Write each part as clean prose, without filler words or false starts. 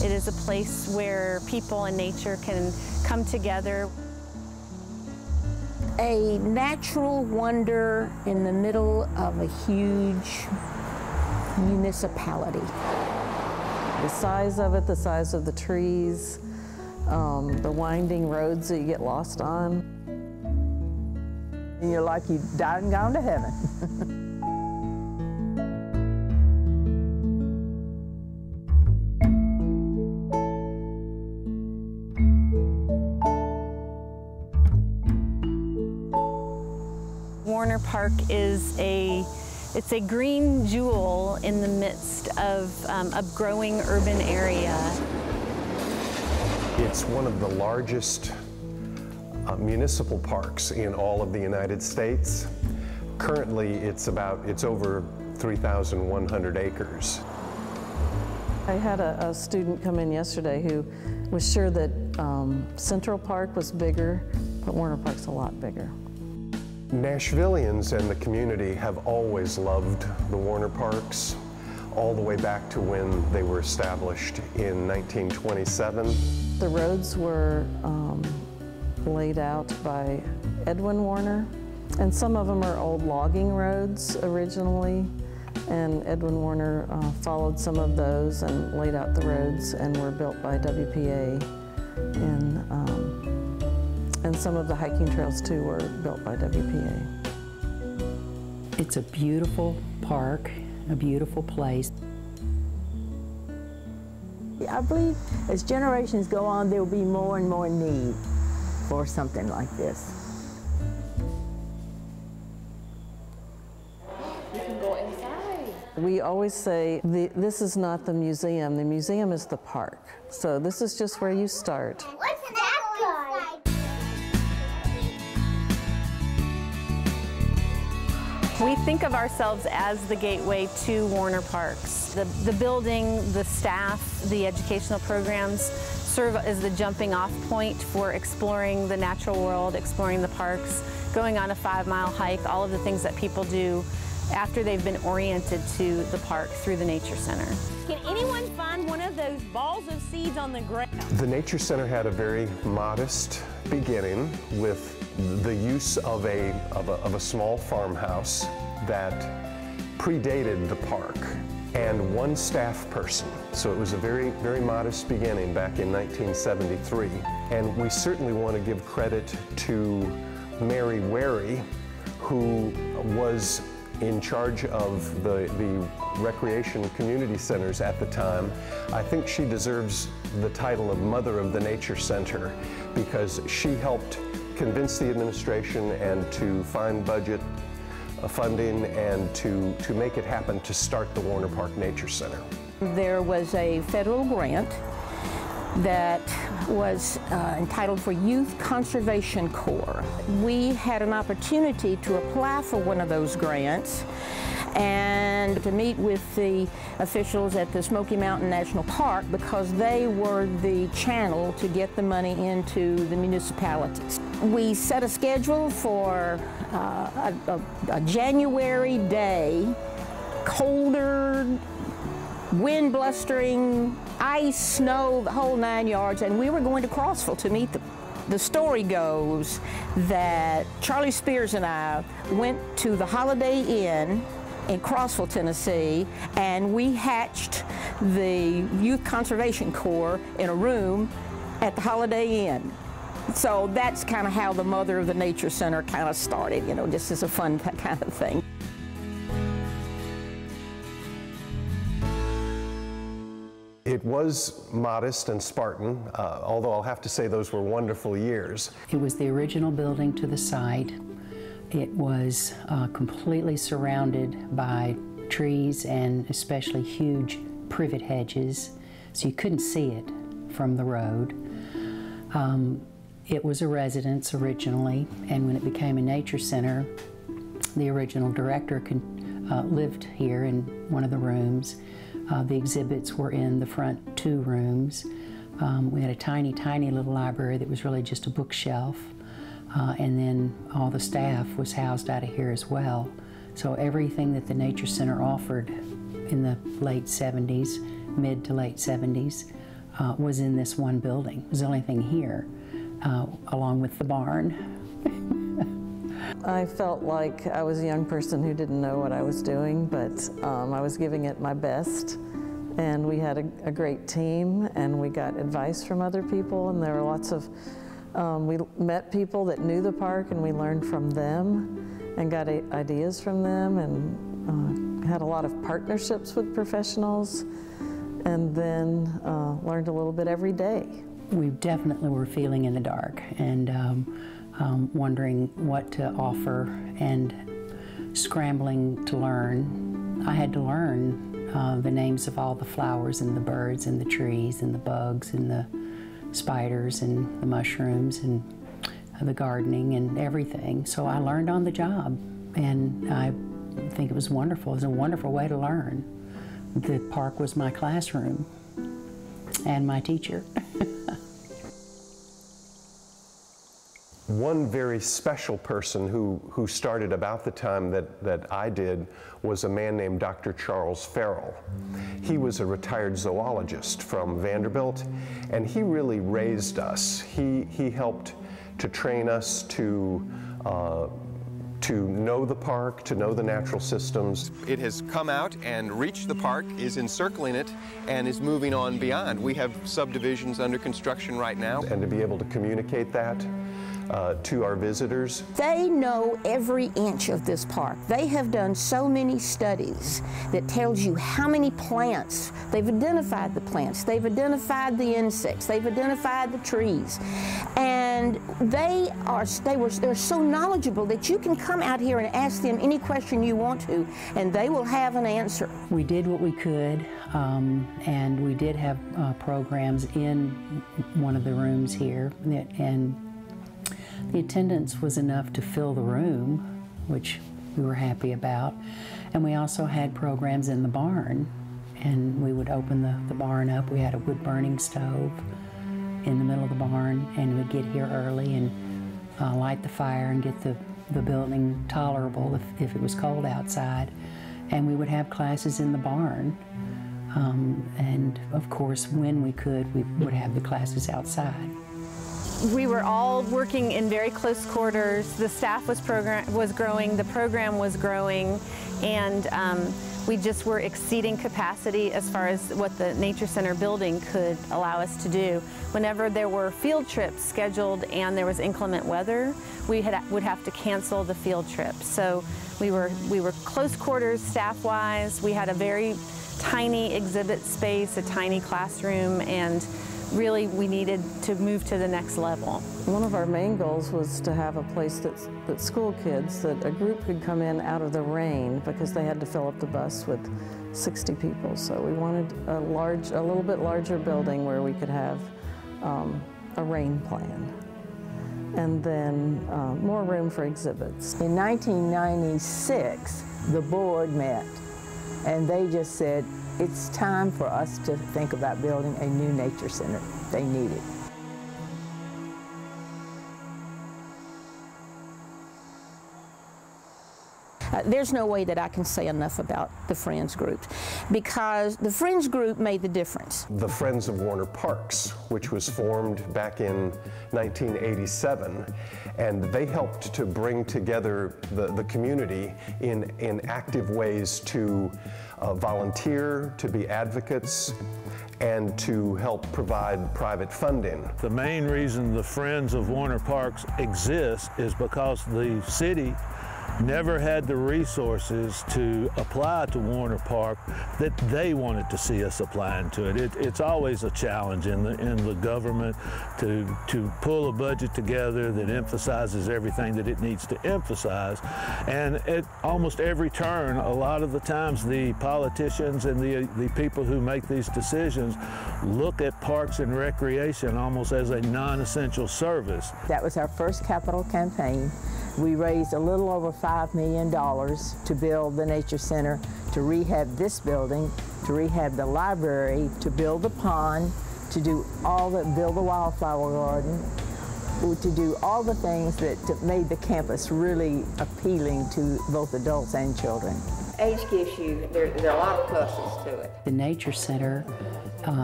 It is a place where people and nature can come together. A natural wonder in the middle of a huge municipality. The size of it, the size of the trees, the winding roads that you get lost on. And you're like you died and gone to heaven. Warner Park is it's a green jewel in the midst of a growing urban area. It's one of the largest municipal parks in all of the United States. Currently, it's over 3,100 acres. I had a student come in yesterday who was sure that Central Park was bigger, but Warner Park's a lot bigger. Nashvillians and the community have always loved the Warner Parks, all the way back to when they were established in 1927. The roads were laid out by Edwin Warner, and some of them are old logging roads originally, and Edwin Warner followed some of those and laid out the roads, and were built by WPA. And some of the hiking trails too were built by WPA. It's a beautiful park, a beautiful place. I believe as generations go on, there will be more and more need for something like this. We can go inside. We always say, this is not the museum is the park. So this is just where you start. What's that guy? We think of ourselves as the gateway to Warner Parks. The building, the staff, the educational programs serve as the jumping off point for exploring the natural world, exploring the parks, going on a 5-mile hike, all of the things that people do after they've been oriented to the park through the Nature Center. Can anyone find one of those balls of seeds on the ground? The Nature Center had a very modest beginning with the use of a small farmhouse that predated the park and one staff person. So it was a very, very modest beginning back in 1973. And we certainly want to give credit to Mary Wherry, who was in charge of the recreation community centers at the time. I think she deserves the title of Mother of the Nature Center because she helped convince the administration and to find budget funding and to make it happen to start the Warner Park Nature Center. There was a federal grant that was entitled for Youth Conservation Corps. We had an opportunity to apply for one of those grants and to meet with the officials at the Smoky Mountain National Park because they were the channel to get the money into the municipalities. We set a schedule for a January day, colder, wind blustering, ice, snow, the whole 9 yards, and we were going to Crossville to meet them. The story goes that Charlie Spears and I went to the Holiday Inn in Crossville, Tennessee, and we hatched the Youth Conservation Corps in a room at the Holiday Inn. So that's kind of how the Mother of the Nature Center kind of started, you know, just as a fun kind of thing. It was modest and Spartan, although I'll have to say those were wonderful years. It was the original building to the site. It was completely surrounded by trees and especially huge privet hedges, so you couldn't see it from the road. It was a residence originally, and when it became a nature center, the original director lived here in one of the rooms. The exhibits were in the front 2 rooms. We had a tiny, tiny little library that was really just a bookshelf. And then all the staff was housed out of here as well. So everything that the Nature Center offered in the late 70s, mid to late 70s, was in this one building. It was the only thing here, along with the barn. I felt like I was a young person who didn't know what I was doing, but I was giving it my best. And we had a great team, and we got advice from other people, and there were lots of, we met people that knew the park, and we learned from them and got ideas from them, and had a lot of partnerships with professionals, and then learned a little bit every day. We definitely were feeling in the dark and wondering what to offer and scrambling to learn. I had to learn the names of all the flowers and the birds and the trees and the bugs and the spiders and the mushrooms and the gardening and everything. So I learned on the job, and I think it was wonderful. It was a wonderful way to learn. The park was my classroom and my teacher. One very special person who started about the time that I did was a man named Dr. Charles Farrell. He was a retired zoologist from Vanderbilt, and he really raised us. He helped to train us to know the park, to know the natural systems. It has come out and reached the park, is encircling it, and is moving on beyond. We have subdivisions under construction right now. And to be able to communicate that to our visitors. They know every inch of this park. They have done so many studies that tells you how many plants. They've identified the plants, they've identified the insects, they've identified the trees. And they're so knowledgeable that you can come out here and ask them any question you want to, and they will have an answer. We did what we could, and we did have programs in one of the rooms here, and the attendance was enough to fill the room, which we were happy about. And we also had programs in the barn, and we would open the barn up. We had a wood-burning stove in the middle of the barn, and we'd get here early and light the fire and get the building tolerable if it was cold outside. And we would have classes in the barn. And of course, when we could, we would have the classes outside. We were all working in very close quarters. The staff was growing, the program was growing, and we just were exceeding capacity as far as what the Nature Center building could allow us to do. Whenever there were field trips scheduled and there was inclement weather, we would have to cancel the field trip. So we were close quarters staff-wise. We had a very tiny exhibit space, a tiny classroom, and really we needed to move to the next level. One of our main goals was to have a place that school kids, that a group could come in out of the rain, because they had to fill up the bus with 60 people. So we wanted a little bit larger building where we could have a rain plan. And then more room for exhibits. In 1996, the board met, and they just said, it's time for us to think about building a new nature center. They need it. There's no way that I can say enough about the Friends group, because the Friends group made the difference. The Friends of Warner Parks, which was formed back in 1987, and they helped to bring together the community in active ways to volunteer, to be advocates, and to help provide private funding. The main reason the Friends of Warner Parks exist is because the city never had the resources to apply to Warner Park that they wanted to see us applying to it. It's always a challenge in the government to pull a budget together that emphasizes everything that it needs to emphasize. And at almost every turn, a lot of the times the politicians and the people who make these decisions look at parks and recreation almost as a non-essential service. That was our first capital campaign. We raised a little over $5 million to build the Nature Center, to rehab this building, to rehab the library, to build the pond, to build the wildflower garden, to do all the things that made the campus really appealing to both adults and children. Age gives you, there are a lot of pluses to it. The Nature Center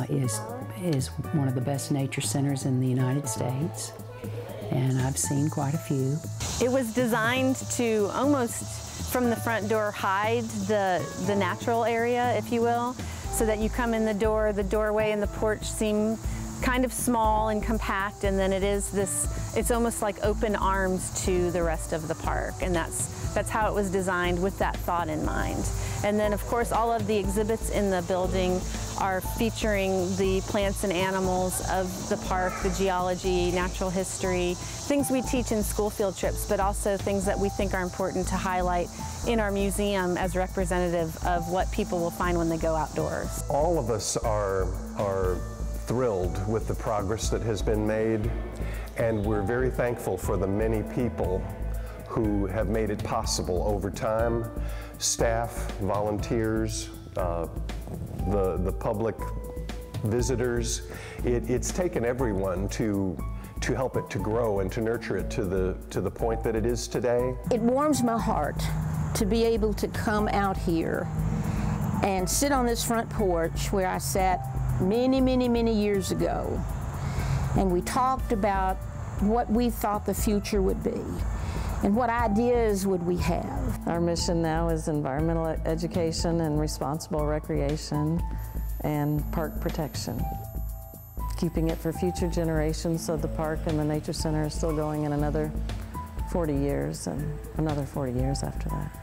is is one of the best nature centers in the United States, and I've seen quite a few. It was designed to almost from the front door hide the natural area, if you will, so that you come in the doorway and the porch seem kind of small and compact, and then it's almost like open arms to the rest of the park, and that's how it was designed with that thought in mind. And then of course all of the exhibits in the building are featuring the plants and animals of the park, the geology, natural history, things we teach in school field trips, but also things that we think are important to highlight in our museum as representative of what people will find when they go outdoors. All of us are thrilled with the progress that has been made, and we're very thankful for the many people who have made it possible over time. Staff, volunteers, the public visitors. It's taken everyone to help it to grow and to nurture it to the point that it is today. It warms my heart to be able to come out here and sit on this front porch where I sat many, many, many years ago, and we talked about what we thought the future would be and what ideas would we have. Our mission now is environmental education and responsible recreation and park protection. Keeping it for future generations so the park and the nature center is still going in another 40 years and another 40 years after that.